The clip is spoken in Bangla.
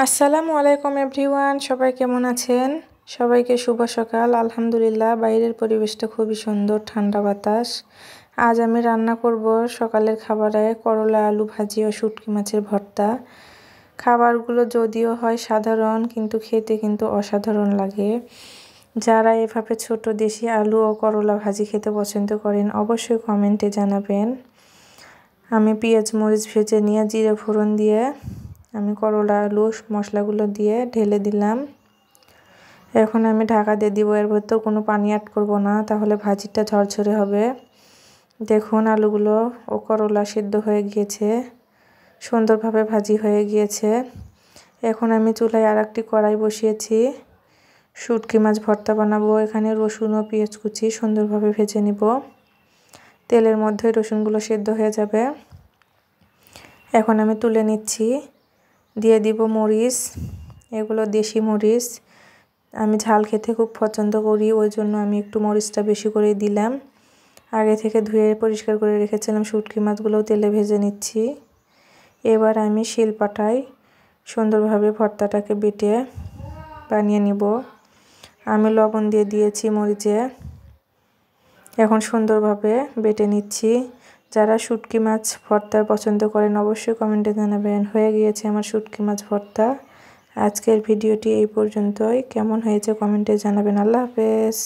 আসসালামু আলাইকুম এভরিওয়ান, সবাই কেমন আছেন? সবাইকে শুভ সকাল। আলহামদুলিল্লাহ, বাইরের পরিবেশটা খুবই সুন্দর, ঠান্ডা বাতাস। আজ আমি রান্না করব সকালের খাবারে করলা আলু ভাজি ও শুটকি মাছের ভর্তা। খাবারগুলো যদিও হয় সাধারণ, কিন্তু খেতে কিন্তু অসাধারণ লাগে। যারা এভাবে ছোট দেশি আলু ও করলা ভাজি খেতে পছন্দ করেন অবশ্যই কমেন্টে জানাবেন। আমি পেঁয়াজ মরিচ ভেজে নিয়ে জিরে ফোড়ন দিয়ে আমি করলা আলু মশলাগুলো দিয়ে ঢেলে দিলাম। এখন আমি ঢাকা দিয়ে দিব, এর ভেতর কোনো পানি অ্যাড করব না, তাহলে ভাজিটা ঝরঝরে হবে। দেখুন আলুগুলো ও করলা সিদ্ধ হয়ে গিয়েছে, সুন্দরভাবে ভাজি হয়ে গিয়েছে। এখন আমি চুলায় আরেকটি কড়াই বসিয়েছি, শুটকি মাছ ভর্তা বানাবো। এখানে রসুন ও পেঁয়াজ কুচি সুন্দরভাবে ভেজে নিব। তেলের মধ্যে রসুনগুলো সিদ্ধ হয়ে যাবে। এখন আমি তুলে নিচ্ছি, দিয়ে দিব মরিচ। এগুলো দেশি মরিচ, আমি ঝাল খেতে খুব পছন্দ করি, ওই জন্য আমি একটু মরিচটা বেশি করে দিলাম। আগে থেকে ধুয়ে পরিষ্কার করে রেখেছিলাম শুটকি মাছগুলোও তেলে ভেজে নিচ্ছি। এবার আমি শিলপাটায় সুন্দরভাবে ভর্তাটাকে বেটে বানিয়ে নিব। আমি লবণ দিয়ে দিয়েছি মরিচে, এখন সুন্দরভাবে বেটে নিচ্ছি। যারা শুটকি মাছ ভর্তা পছন্দ করেন অবশ্যই কমেন্টে জানাবেন। হয়ে গিয়েছে আমার শুটকি মাছ ভর্তা। আজকের ভিডিওটি এই পর্যন্তই। কেমন হয়েছে কমেন্টে জানাবেন। আল্লাহ হাফেজ।